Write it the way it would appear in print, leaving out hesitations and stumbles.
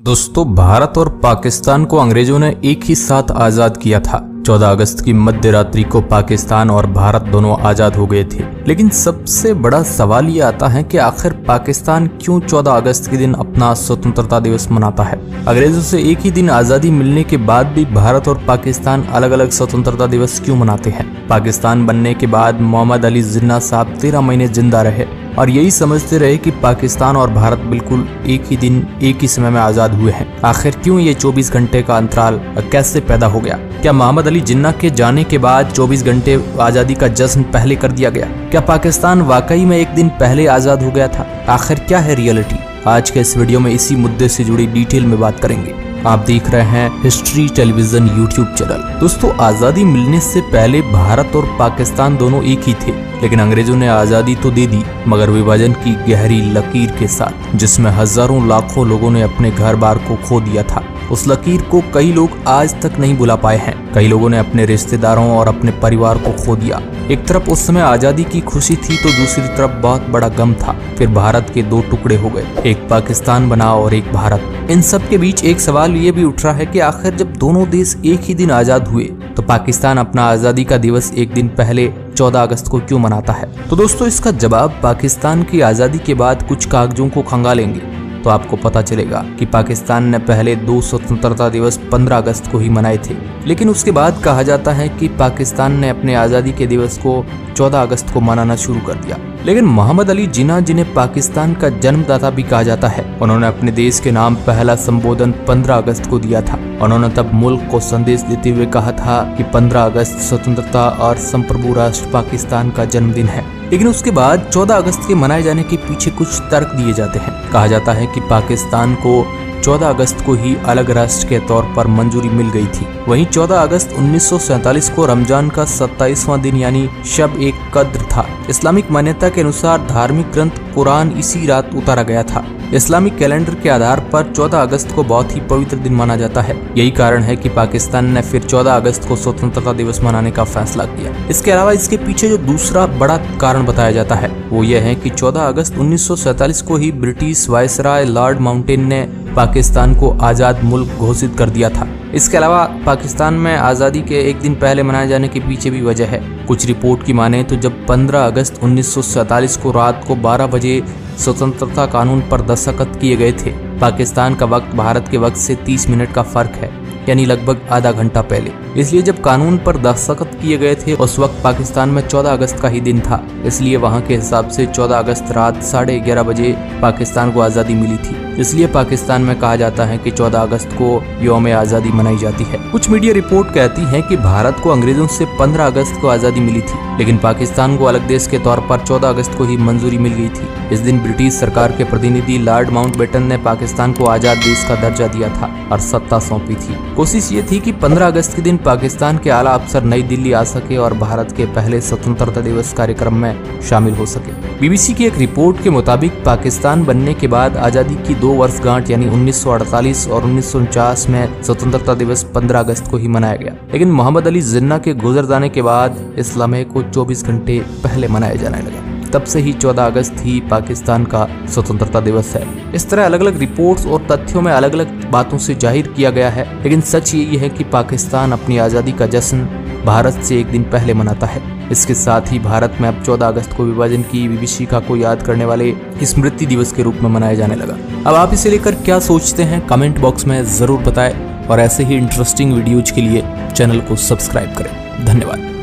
दोस्तों, भारत और पाकिस्तान को अंग्रेजों ने एक ही साथ आजाद किया था। 14 अगस्त की मध्य रात्रि को पाकिस्तान और भारत दोनों आजाद हो गए थे। लेकिन सबसे बड़ा सवाल ये आता है कि आखिर पाकिस्तान क्यों 14 अगस्त के दिन अपना स्वतंत्रता दिवस मनाता है। अंग्रेजों से एक ही दिन आजादी मिलने के बाद भी भारत और पाकिस्तान अलग अलग स्वतंत्रता दिवस क्यों मनाते हैं। पाकिस्तान बनने के बाद मोहम्मद अली जिन्ना साहब 13 महीने जिंदा रहे और यही समझते रहे कि पाकिस्तान और भारत बिल्कुल एक ही दिन एक ही समय में आजाद हुए हैं। आखिर क्यों ये 24 घंटे का अंतराल कैसे पैदा हो गया? क्या मोहम्मद अली जिन्ना के जाने के बाद 24 घंटे आजादी का जश्न पहले कर दिया गया? क्या पाकिस्तान वाकई में एक दिन पहले आजाद हो गया था? आखिर क्या है रियलिटी? आज के इस वीडियो में इसी मुद्दे से जुड़ी डिटेल में बात करेंगे। आप देख रहे हैं हिस्ट्री टेलीविजन यूट्यूब चैनल। दोस्तों, आजादी मिलने से पहले भारत और पाकिस्तान दोनों एक ही थे, लेकिन अंग्रेजों ने आजादी तो दे दी मगर विभाजन की गहरी लकीर के साथ, जिसमें हजारों लाखों लोगों ने अपने घर बार को खो दिया था। उस लकीर को कई लोग आज तक नहीं भुला पाए हैं। कई लोगों ने अपने रिश्तेदारों और अपने परिवार को खो दिया। एक तरफ उस समय आजादी की खुशी थी तो दूसरी तरफ बहुत बड़ा गम था। फिर भारत के दो टुकड़े हो गए, एक पाकिस्तान बना और एक भारत। इन सब के बीच एक सवाल ये भी उठ रहा है कि आखिर जब दोनों देश एक ही दिन आजाद हुए तो पाकिस्तान अपना आजादी का दिवस एक दिन पहले 14 अगस्त को क्यों मनाता है? तो दोस्तों, इसका जवाब पाकिस्तान की आजादी के बाद कुछ कागजों को खंगालेंगे तो आपको पता चलेगा कि पाकिस्तान ने पहले 2 स्वतंत्रता दिवस 15 अगस्त को ही मनाए थे, लेकिन उसके बाद कहा जाता है कि पाकिस्तान ने अपने आजादी के दिवस को 14 अगस्त को मनाना शुरू कर दिया। लेकिन मोहम्मद अली जिन्ना, जिन्हें पाकिस्तान का जन्मदाता भी कहा जाता है, उन्होंने अपने देश के नाम पहला संबोधन 15 अगस्त को दिया था। उन्होंने तब मुल्क को संदेश देते हुए कहा था कि 15 अगस्त स्वतंत्रता और संप्रभु राष्ट्र पाकिस्तान का जन्मदिन है। लेकिन उसके बाद 14 अगस्त के मनाए जाने के पीछे कुछ तर्क दिए जाते हैं। कहा जाता है कि पाकिस्तान को 14 अगस्त को ही अलग राष्ट्र के तौर पर मंजूरी मिल गई थी। वहीं 14 अगस्त 1947 को रमजान का 27वां दिन यानी शब ए कद्र था। इस्लामिक मान्यता के अनुसार धार्मिक ग्रंथ कुरान इसी रात उतारा गया था। इस्लामिक कैलेंडर के आधार पर 14 अगस्त को बहुत ही पवित्र दिन माना जाता है। यही कारण है कि पाकिस्तान ने फिर 14 अगस्त को स्वतंत्रता दिवस मनाने का फैसला किया। इसके अलावा इसके पीछे जो दूसरा बड़ा कारण बताया जाता है वो यह है कि 14 अगस्त 1947 को ही ब्रिटिश वायसराय लॉर्ड माउंटेन ने पाकिस्तान को आजाद मुल्क घोषित कर दिया था। इसके अलावा पाकिस्तान में आजादी के एक दिन पहले मनाए जाने के पीछे भी वजह है। कुछ रिपोर्ट की माने तो जब 15 अगस्त 1947 को रात को 12 बजे स्वतंत्रता कानून पर दस्तखत किए गए थे, पाकिस्तान का वक्त भारत के वक्त से 30 मिनट का फर्क है, यानी लगभग आधा घंटा पहले। इसलिए जब कानून पर दस्तखत किए गए थे उस वक्त पाकिस्तान में 14 अगस्त का ही दिन था। इसलिए वहां के हिसाब से 14 अगस्त रात 11:30 बजे पाकिस्तान को आज़ादी मिली थी। इसलिए पाकिस्तान में कहा जाता है कि 14 अगस्त को यौम आज़ादी मनाई जाती है। कुछ मीडिया रिपोर्ट कहती है कि भारत को अंग्रेजों से 15 अगस्त को आज़ादी मिली थी, लेकिन पाकिस्तान को अलग देश के तौर पर 14 अगस्त को ही मंजूरी मिल गई थी। इस दिन ब्रिटिश सरकार के प्रतिनिधि लॉर्ड माउंटबेटन ने पाकिस्तान को आजाद देश का दर्जा दिया था और सत्ता सौंपी थी। कोशिश ये थी कि 15 अगस्त के दिन पाकिस्तान के आला अफसर नई दिल्ली आ सके और भारत के पहले स्वतंत्रता दिवस कार्यक्रम में शामिल हो सके। बीबीसी की एक रिपोर्ट के मुताबिक पाकिस्तान बनने के बाद आजादी की 2 वर्षगांठ यानी 1948 और 1949 में स्वतंत्रता दिवस 15 अगस्त को ही मनाया गया। लेकिन मोहम्मद अली जिन्ना के गुजर जाने के बाद इस लम्हे को 24 घंटे पहले मनाया जाने लगा। तब से ही 14 अगस्त ही पाकिस्तान का स्वतंत्रता दिवस है। इस तरह अलग अलग रिपोर्ट्स और तथ्यों में अलग अलग बातों से जाहिर किया गया है, लेकिन सच यही है कि पाकिस्तान अपनी आज़ादी का जश्न भारत से एक दिन पहले मनाता है। इसके साथ ही भारत में अब 14 अगस्त को विभाजन की विभीषिका को याद करने वाले स्मृति दिवस के रूप में मनाया जाने लगा। अब आप इसे लेकर क्या सोचते हैं कमेंट बॉक्स में जरूर बताएं और ऐसे ही इंटरेस्टिंग वीडियोज के लिए चैनल को सब्सक्राइब करें। धन्यवाद।